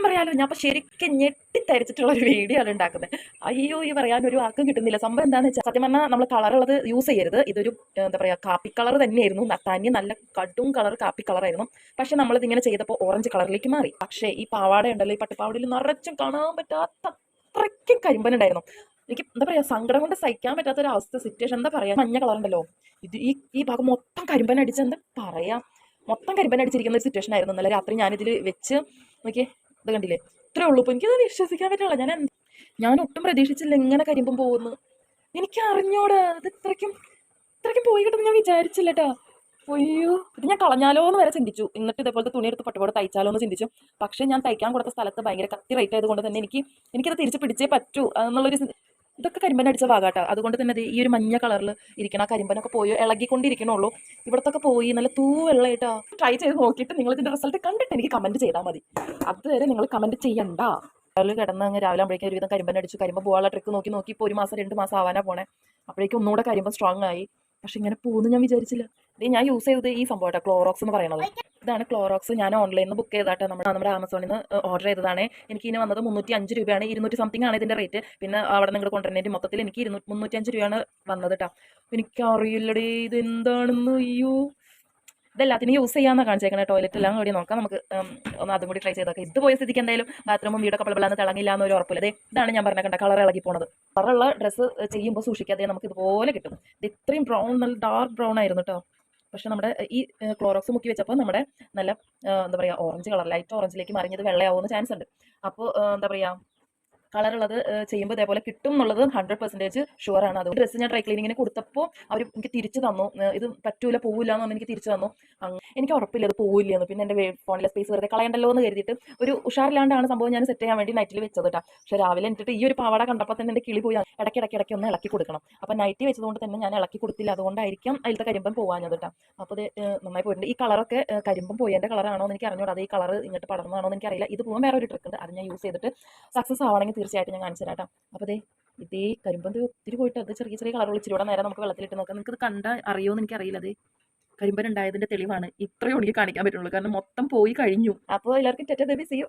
സത്യം പറയാലോ, ഞാൻ അപ്പോൾ ശരിക്കും ഞെട്ടിത്തരിച്ചിട്ടുള്ള ഒരു വീഡിയോ ആണ് ഉണ്ടാക്കുന്നത്. അയ്യോ, ഈ പറയാൻ ഒരു വാക്കും കിട്ടുന്നില്ല. സംഭവം എന്താണെന്ന് വെച്ചാൽ, സത്യം പറഞ്ഞാൽ നമ്മൾ കളറുള്ളത് യൂസ് ചെയ്യരുത്. ഇതൊരു എന്താ പറയുക, കാപ്പി കളർ തന്നെയായിരുന്നു. തനി നല്ല കടും കളർ കാപ്പി കളറായിരുന്നു. പക്ഷെ നമ്മളിത് ഇങ്ങനെ ചെയ്തപ്പോൾ ഓറഞ്ച് കളറിലേക്ക് മാറി. പക്ഷേ ഈ പാവാട ഉണ്ടല്ലോ, ഈ പട്ടുപാവടയിൽ നിറച്ചും കാണാൻ പറ്റാത്ത അത്രയ്ക്കും കരിമ്പനുണ്ടായിരുന്നു. എനിക്ക് എന്താ പറയുക, സങ്കടം കൊണ്ട് സഹിക്കാൻ പറ്റാത്ത ഒരു അവസ്ഥ, സിറ്റുവേഷൻ. എന്താ പറയുക, മഞ്ഞ കളർ ഉണ്ടല്ലോ, ഇത് ഈ ഭാഗം മൊത്തം കരിമ്പൻ അടിച്ച്, എന്താ പറയാ, മൊത്തം കരിമ്പൻ അടിച്ചിരിക്കുന്ന ഒരു സിറ്റുവേഷൻ ആയിരുന്നു. ഇന്നലെ രാത്രി ഞാനിതിൽ വെച്ച് നോക്കിയേ, ഇത് കണ്ടില്ലേ, ഇത്രേ ഉള്ളൂ. ഇപ്പോൾ എനിക്കത് വിശ്വസിക്കാൻ പറ്റില്ല. ഞാൻ ഒട്ടും പ്രതീക്ഷിച്ചില്ല ഇങ്ങനെ കരിമ്പം പോകുന്നു. എനിക്ക് അറിഞ്ഞോടാ, അത് ഇത്രയ്ക്കും പോയി കിട്ടുമെന്ന് ഞാൻ വിചാരിച്ചില്ല കേട്ടോ. അയ്യോ, ഇത് ഞാൻ കളഞ്ഞാലോ എന്ന് വരെ ചിന്തിച്ചു. എന്നിട്ട് ഇതേപോലത്തെ തുണി എടുത്ത് പട്ടുപാട് തയ്ച്ചാലോ എന്ന് ചിന്തിച്ചു. പക്ഷേ ഞാൻ തയ്ക്കാൻ കൊടുത്ത സ്ഥലത്ത് ഭയങ്കര കത്തി റേറ്റ് ആയതുകൊണ്ട് തന്നെ എനിക്കത് തിരിച്ച് പിടിച്ചേ പറ്റൂ എന്നുള്ളൊരു ഇതൊക്കെ കരിമ്പൻ അടിച്ച ഭാഗാട്ടോ. അതുകൊണ്ട് തന്നെ ഈ ഒരു മഞ്ഞ കളറിൽ ഇരിക്കണം, ആ കരിമ്പനൊക്കെ പോയി ഇളകിക്കൊണ്ടിരിക്കണുള്ളൂ. ഇവിടത്തൊക്കെ പോയി നല്ല തൂവെള്ളമായിട്ടാ. ട്രൈ ചെയ്ത് നോക്കിയിട്ട് നിങ്ങൾ ഇതിൻ്റെ റിസൾട്ട് കണ്ടിട്ട് എനിക്ക് കമൻറ്റ് ചെയ്താൽ മതി. അതുവരെ നിങ്ങൾ കമൻറ്റ് ചെയ്യണ്ട. അതിൽ കിടന്ന് അങ്ങ് രാവിലെ ആകുമ്പോഴേക്കും ഒരുവിധം കരിമ്പൻ അടിച്ചു. കരിമ്പ് പോകാനുള്ള ട്രിക്ക് നോക്കി ഇപ്പോൾ 1 മാസം 2 മാസം ആവാനാ പോണേ. അപ്പോഴേക്കും ഒന്നുകൂടെ കരിമ്പ് സ്ട്രോങ് ആയി. പക്ഷെ ഇങ്ങനെ പോകുന്നു ഞാൻ വിചാരിച്ചില്ല. ഇത് ഞാൻ യൂസ് ചെയ്തത് ഈ സംഭവം കേട്ടോ, ക്ലോറോക്സ് എന്ന് പറയുന്നത്. ഇതാണ് ക്ലോറോക്സ്. ഞാൻ ഓൺലൈനിൽ നിന്ന് ബുക്ക് ചെയ്താട്ടോ, നമ്മുടെ ആമസോണിൽ നിന്ന് ഓർഡർ ചെയ്തതാണ്. എനിക്ക് ഇനി വന്നത് 305 രൂപയാണ്. 200 സംതിങ് ആണ് ഇതിൻ്റെ റേറ്റ്. പിന്നെ അവിടെ നിങ്ങൾ കൊണ്ടുവരുന്നതിൻ്റെ മൊത്തത്തിൽ എനിക്ക് 305 രൂപയാണ് വന്നത് കേട്ടോ. എനിക്കറിയില്ലടേ ഇത് എന്താണെന്ന്. അയ്യോ, ഇതെല്ലാത്തിനും യൂസ് ചെയ്യാമെന്നാണ് കാണിച്ചേക്കണേ. ടോയ്ലറ്റ് എല്ലാം കൂടി നോക്കാം നമുക്ക്. ഒന്ന് അതും കൂടി ട്രൈ ചെയ്തൊക്കെ. ഇത് പോയ സ്ഥിതിക്ക് എന്തായാലും ബാത്റൂമും വീടൊക്കെ പളപളാന്ന് തിളങ്ങില്ല എന്നൊരു ഉറപ്പില്ല. അതെ, ഇതാണ് ഞാൻ പറഞ്ഞ കണ്ട കളർ ഇളകി പോണത്. കളറുള്ള ഡ്രസ്സ് ചെയ്യുമ്പോൾ സൂക്ഷിക്കാതെ നമുക്ക് ഇതുപോലെ കിട്ടും. ഇത് ഇത്രയും ബ്രൗൺ, നല്ല ഡാർക്ക് ബ്രൗൺ ആയിരുന്നു കേട്ടോ. പക്ഷെ നമ്മുടെ ഈ ക്ലോറോക്സ് മുക്കി വെച്ചപ്പോൾ നമ്മുടെ നല്ല എന്താ പറയുക, ഓറഞ്ച് കളർ, ലൈറ്റ് ഓറഞ്ചിലേക്ക് മറിഞ്ഞത് വെള്ളയാവുന്ന ചാൻസ് ഉണ്ട്. അപ്പോൾ എന്താ പറയുക, കളറുള്ളത് ചെയ്യുമ്പോൾ ഇതേപോലെ കിട്ടും എന്നുള്ളത് 100% ഷുവറാണ്. അതുകൊണ്ട് ഡ്രസ്സ് ഞാൻ ഡ്രൈ ക്ലീനിങ്ങിന് കൊടുത്തപ്പോൾ അവർ എനിക്ക് തിരിച്ചു തന്നു. ഇത് പറ്റൂല, പോവില്ല എന്ന് പറഞ്ഞ് എനിക്ക് തിരിച്ചു തന്നു. എനിക്ക് ഉറപ്പില്ല അത് പോവില്ലെന്ന്. പിന്നെ എൻ്റെ ഫോണിലെ സ്പേസ് വെറുതെ കളയണ്ടല്ലോ എന്ന് കരുതിയിട്ട് ഒരു ഉഷാറില്ലാണ്ടാണ് സംഭവം ഞാൻ സെറ്റ് ചെയ്യാൻ വേണ്ടി നൈറ്റിൽ വെച്ചത് കേട്ടോ. പക്ഷേ രാവിലെ എന്നിട്ട് ഈ ഒരു പാവാട കണ്ടപ്പോൾ തന്നെ എൻ്റെ കിളി പോയി. ഇടയ്ക്കിടയ്ക്ക് ഒന്ന് ഇളക്കി കൊടുക്കണം. അപ്പം നൈറ്റി വെച്ചതുകൊണ്ട് തന്നെ ഞാൻ ഇളക്കി കൊടുത്തില്ല. അതുകൊണ്ടായിരിക്കും അതിലത്തെ കരിമ്പം പോകാഞ്ഞത് കേട്ടോ. അപ്പോൾ ഇത് നന്നായി പോയിട്ടുണ്ട്. ഈ കളറൊക്കെ കരിമ്പം പോയതിൻ്റെ കളറാണോ എന്ന് എനിക്ക് അറിഞ്ഞൂടാ. അത് ഈ കളർ ഇങ്ങോട്ട് പടർന്നതാണോ എന്ന് എനിക്കറിയില്ല. ഇത് പോകാൻ വേറെ ഒരു ട്രിക്ക് ഉണ്ട്. അത് ഞാൻ യൂസ് ചെയ്തിട്ട് സക്സസ് ആവണമെങ്കിൽ തീർച്ചയായിട്ടും ഞാൻ കാണിച്ചു തരാം കേട്ടോ. അപ്പോൾ ഇതേ കരിമ്പന്ത് ഒത്തിരി പോയിട്ട് അത് ചെറിയ ചെറിയ കളറുകൾ ഇച്ചിരി കൂടെ നേരം നമുക്ക് വെള്ളത്തിലിട്ട് നോക്കാം. നിങ്ങൾക്ക് ഇത് കണ്ടാൽ അറിയുമെന്ന് എനിക്കറിയില്ല. അത് കരിമ്പൻ ഉണ്ടായതിൻ്റെ തെളിവാണ്. ഇത്രയും എനിക്ക് കാണിക്കാൻ പറ്റുള്ളൂ, കാരണം മൊത്തം പോയി കഴിഞ്ഞു. അപ്പോൾ എല്ലാവർക്കും ടെറ്റ ബേബി, സീ യു.